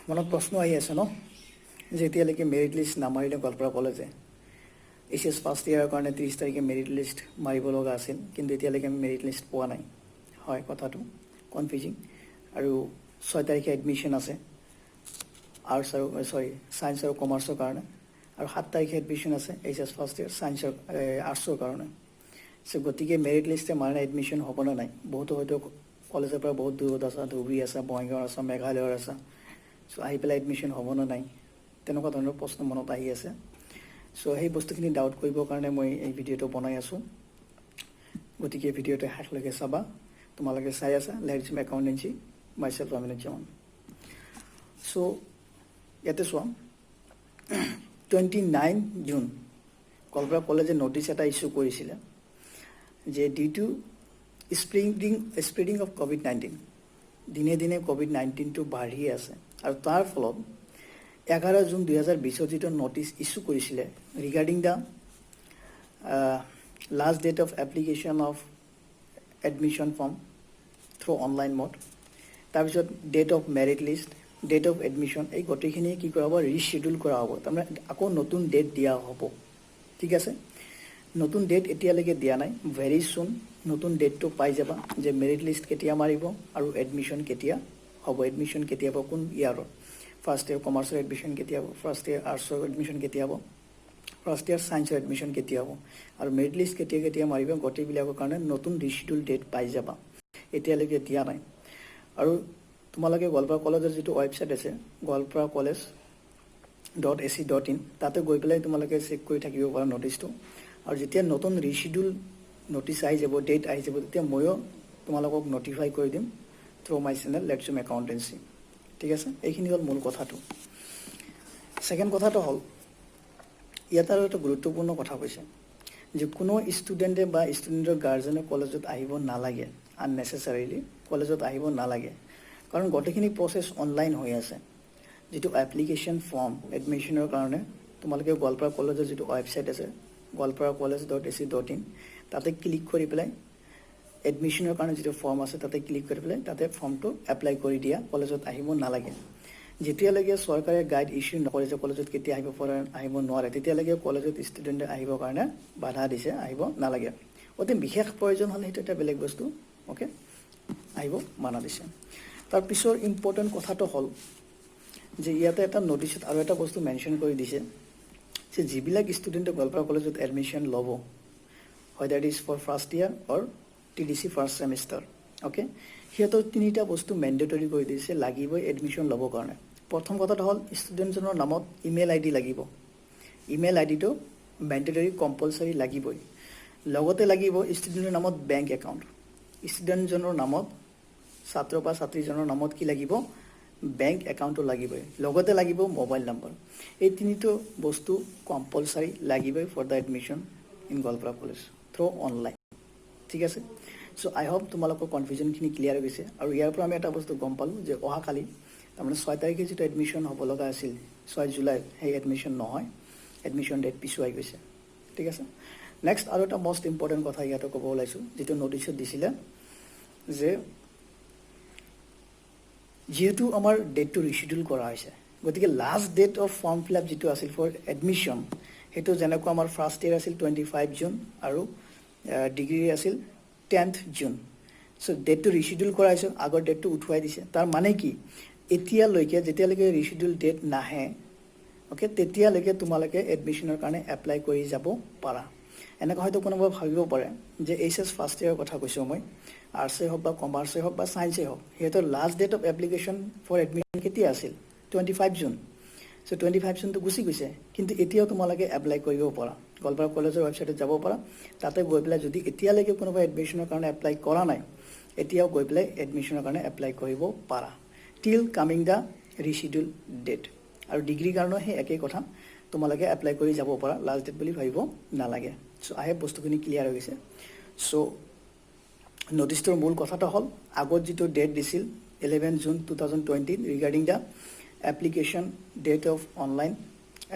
মনত প্ৰশ্ন আহি আছে ন যে এতিয়ালৈকে মেৰিট লিষ্ট নামাৰিলে গোৱালপাৰা কলেজে এইচএছ ফাৰ্ষ্ট ইয়াৰৰ কাৰণে 30 তাৰিখে মেৰিট লিষ্ট মাৰিব লগা আছিল কিন্তু এতিয়ালৈকে আমি মেৰিট লিষ্ট পোৱা নাই হয় কথাটো কনফিউজিং আৰু 6 তাৰিখে এডমিশ্যন আছে আৰ্টছ আৰু ছায়েন্স আৰু কমাৰ্চৰ কাৰণে আৰু 7 তাৰিখে এডমিশ্যন আছে এইচএছ ফাৰ্ষ্ট ইয়াৰ ছায়েন্সৰ আৰ্টছৰ কাৰণে সো গতিকে মেৰিট লিষ্টে মাৰিলে এডমিশ্যন হ'ব নে নাই বহুতো হয়তো কলেজৰ পৰা বহুত দূৰত আছে ধুবুৰী আছে বঙাইগাঁও আছে মেঘালয়ৰ আছে সো আহি পেলাই এডমিশ্যন হ'ব নে নাই তেনেকুৱা ধৰণৰ প্ৰশ্ন মনত আহি আছে সো সেই বস্তুখিনি ডাউট কৰিবৰ কাৰণে মই এই ভিডিঅ'টো বনাই আছোঁ গতিকে ভিডিঅ'টো শেষলৈকে চাবা তোমালোকে চাই আছা লেটজিম একাউণ্টেঞ্চি মাইছেল্ফ আমিনুজ্জামান সো ইয়াতে চোৱা 29 জুন গোৱালপাৰা কলেজে নটিচ এটা ইছ্যু কৰিছিলে যে due to spreading of COVID-19 দিনে দিনে COVID-19টো বাঢ়ি আছে আৰু তাৰ ফলত 11 জুন 2020 যিটো নটিচ ইছ্যু কৰিছিলে regarding the last date of application of admission form through online mode তাৰপিছত date of merit list date of admission এই গোটেইখিনি কি কৰা হ'ব ৰিশ্বেডিউল কৰা হ'ব তাৰমানে আকৌ নতুন ডেট দিয়া হ'ব ঠিক আছে নতুন ডেট এতিয়ালৈকে দিয়া নাই ভেৰি চুন নতুন ডেটটো পাই যাবা যে মেৰিট লিষ্ট কেতিয়া মাৰিব আৰু এডমিশ্যন কেতিয়া হ'ব এডমিশ্যন কেতিয়া হ'ব কোন ইয়াৰৰ ফাৰ্ষ্ট ইয়াৰ কমাৰ্চৰ এডমিশ্যন কেতিয়া হ'ব ফাৰ্ষ্ট ইয়াৰ আৰ্টছৰ এডমিশ্যন কেতিয়া হ'ব ফাৰ্ষ্ট ইয়াৰ ছায়েন্সৰ এডমিশ্যন কেতিয়া হ'ব আৰু মেৰিট লিষ্ট কেতিয়া মাৰিব গোটেইবিলাকৰ কাৰণে নতুন ৰিশ্বেডিউল ডেট পাই যাবা এতিয়ালৈকে দিয়া নাই আৰু তোমালোকে গোৱালপাৰা কলেজৰ যিটো ৱেবছাইট আছে goalparacollege.ac.in তাতে গৈ পেলাই তোমালোকে চেক কৰি থাকিব পাৰা নটিচটো আৰু যেতিয়া নতুন ৰিশ্বেডিউল নটিচ আহি যাব ডেট আহি যাব তেতিয়া ময়ো তোমালোকক নটিফাই কৰি দিম থ্ৰু মাই চেনেল লেটজিম একাউণ্টেঞ্চি ঠিক আছে এইখিনি হ'ল মূল কথাটো ছেকেণ্ড কথাটো হ'ল ইয়াত আৰু এটা গুৰুত্বপূৰ্ণ কথা কৈছে যে কোনো ষ্টুডেণ্টে বা ষ্টুডেণ্টৰ গাৰ্জেনে কলেজত আহিব নালাগে আননেচেচাৰিলি কলেজত আহিব নালাগে কাৰণ গোটেইখিনি প্ৰচেছ অনলাইন হৈ আছে যিটো এপ্লিকেশ্যন ফৰ্ম এডমিশ্যনৰ কাৰণে তোমালোকে গোৱালপাৰা কলেজৰ যিটো ৱেবছাইট আছে goalparacollege.ac.in তাতে ক্লিক কৰি পেলাই এডমিশ্যনৰ কাৰণে যিটো ফৰ্ম আছে তাতে ক্লিক কৰি পেলাই তাতে ফৰ্মটো এপ্লাই কৰি দিয়া কলেজত আহিব নালাগে যেতিয়ালৈকে চৰকাৰে গাইড ইছ্যু নকৰে যে কলেজত কেতিয়া আহিব নোৱাৰে তেতিয়ালৈকে কলেজত ষ্টুডেণ্টে আহিবৰ কাৰণে বাধা দিছে আহিব নালাগে অতি বিশেষ প্ৰয়োজন হ'লে সেইটো এটা বেলেগ বস্তু অ'কে আহিব মানা দিছে তাৰ পিছৰ ইম্পৰ্টেণ্ট কথাটো হ'ল যে ইয়াতে এটা নটিচত আৰু এটা বস্তু মেনশ্যন কৰি দিছে যে যিবিলাক ষ্টুডেণ্টে গোৱালপাৰা কলেজত এডমিশ্যন ল'ব হয় that is for first year or TDC first semester okay সিহঁতৰ তিনিটা বস্তু মেণ্ডেটৰী কৰি দিছে লাগিবই এডমিশ্যন ল'বৰ কাৰণে প্ৰথম কথাটো হ'ল ষ্টুডেণ্টজনৰ নামত ইমেইল ID লাগিব ইমেইল IDটো মেণ্ডেটৰী কম্পালচাৰী লাগিবই লগতে লাগিব ষ্টুডেণ্টৰ নামত বেংক একাউণ্ট ষ্টুডেণ্টজনৰ নামত ছাত্ৰ বা ছাত্ৰীজনৰ নামত কি লাগিব বেংক একাউণ্টটো লাগিবই লগতে লাগিব মোবাইল নম্বৰ এই তিনিটো বস্তু কম্পালচাৰী লাগিবই for the admission in Goalpara college through online ঠিক আছে সো আই হোপ তোমালোকৰ কনফিউজনখিনি ক্লিয়াৰ হৈ গৈছে আৰু ইয়াৰ পৰা আমি এটা বস্তু গম পালোঁ যে অহাকালি তাৰমানে 6 তাৰিখে যিটো এডমিশ্যন হ'ব লগা আছিল 6 জুলাইত সেই এডমিশ্যন নহয় এডমিশ্যন ডেট পিছুৱাই গৈছে ঠিক আছে নেক্সট আৰু এটা মষ্ট ইম্পৰ্টেণ্ট কথা ইয়াতে ক'ব ওলাইছোঁ যিটো নটিচত দিছিলে যে যিহেতু আমাৰ ডেটটো ৰিশ্বেডিউল কৰা হৈছে গতিকে last date of form fill up যিটো আছিল ফৰ এডমিশ্যন সেইটো যেনেকুৱা আমাৰ ফাৰ্ষ্ট ইয়াৰ আছিল 25 জুন আৰু ডিগ্ৰী আছিল 10th জুন সো ডেটটো ৰিশ্বেডিউল কৰা হৈছে আগৰ ডেটটো উঠুৱাই দিছে তাৰ মানে কি এতিয়ালৈকে যেতিয়ালৈকে ৰিশ্বেডিউল ডেট নাহে অ'কে তেতিয়ালৈকে তোমালোকে এডমিশ্যনৰ কাৰণে এপ্লাই কৰি যাব পাৰা এনেকুৱা হয়তো কোনোবাই ভাবিব পাৰে যে এইচএছ ফাৰ্ষ্ট ইয়াৰৰ কথা কৈছোঁ মই আৰ্টছেই হওক বা কমাৰ্চেই হওক বা ছায়েন্সেই হওক সিহঁতৰ last date of application for admission কেতিয়া আছিল 25 জুন সো 25 জুনটো গুচি গৈছে কিন্তু এতিয়াও তোমালোকে এপ্লাই কৰিব পাৰা গোৱালপাৰা কলেজৰ ৱেবছাইটত যাব পাৰা তাতে গৈ পেলাই যদি এতিয়ালৈকে কোনোবা এডমিশ্যনৰ কাৰণে এপ্লাই কৰা নাই এতিয়াও গৈ পেলাই এডমিশ্যনৰ কাৰণে এপ্লাই কৰিব পাৰা টিল কামিং দ্য ৰিশ্বেডিউল ডেট আৰু ডিগ্ৰীৰ কাৰণেও সেই একেই কথা তোমালোকে এপ্লাই কৰি যাব পাৰা লাষ্ট ডেট বুলি ভাবিব নালাগে সো আই হেভ বস্তুখিনি ক্লিয়াৰ হৈ গৈছে সো নটিচটোৰ মূল কথাটো হ'ল আগত যিটো ডেট দিছিল 11 June 2020 regarding the application date of online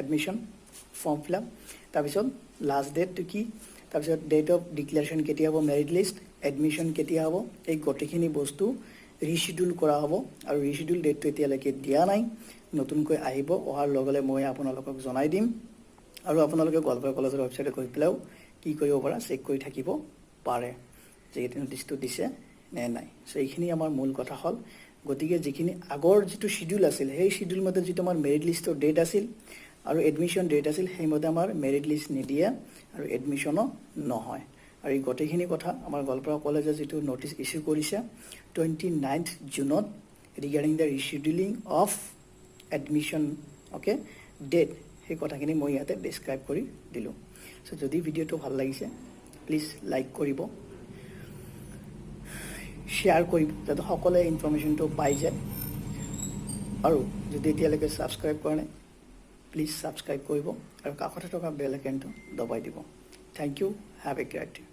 admission form fill up তাৰপিছত লাষ্ট ডেটটো কি তাৰপিছত ডেট অফ ডিক্লেৰেশ্যন কেতিয়া হ'ব মেৰিট লিষ্ট এডমিশ্যন কেতিয়া হ'ব এই গোটেইখিনি বস্তু ৰিচিডিউল কৰা হ'ব আৰু ৰিচিডিউল ডেটটো এতিয়ালৈকে দিয়া নাই নতুনকৈ আহিব অহাৰ লগে লগে মই আপোনালোকক জনাই দিম আৰু আপোনালোকে গোৱালপাৰা কলেজৰ ৱেবছাইটত গৈ পেলাইও কি কৰিব পাৰা চেক কৰি থাকিব পাৰে যে এই নটিচটো দিছে নে নাই সো এইখিনি আমাৰ মূল কথা হ'ল গতিকে যিখিনি আগৰ যেটো শিডিউল আছিল সেই শিডিউল মতে যেটো আমাৰ মেৰিট লিষ্টৰ ডেট আছিল আৰু এডমিশন ডেট আছিল সেইমতে আমাৰ মেৰিট লিষ্ট নিদিয়ে আৰু এডমিশনো নহয় আৰু এই গোটেইখিনি কথা আমাৰ গোৱালপাৰা কলেজে যেটো নোটিছ ইস্যু কৰিছে 29th জুনত regarding the rescheduling of admission okay date সেই কথাখিনি মই ইয়াতে ডেসক্ৰাইব কৰি দিলো সো যদি ভিডিওটো ভাল লাগিছে প্লিজ লাইক কৰিব শেয়াৰ কৰিব যাতে সকলোৱে ইনফৰমেশনটো পাই যায় আৰু যদি এতিয়ালৈকে সাবস্ক্ৰাইব কৰা নাই প্লিজ সাবস্ক্ৰাইব কৰিব আৰু কাষতে থকা বেল আইকনটো দবাই দিব thank you have a great day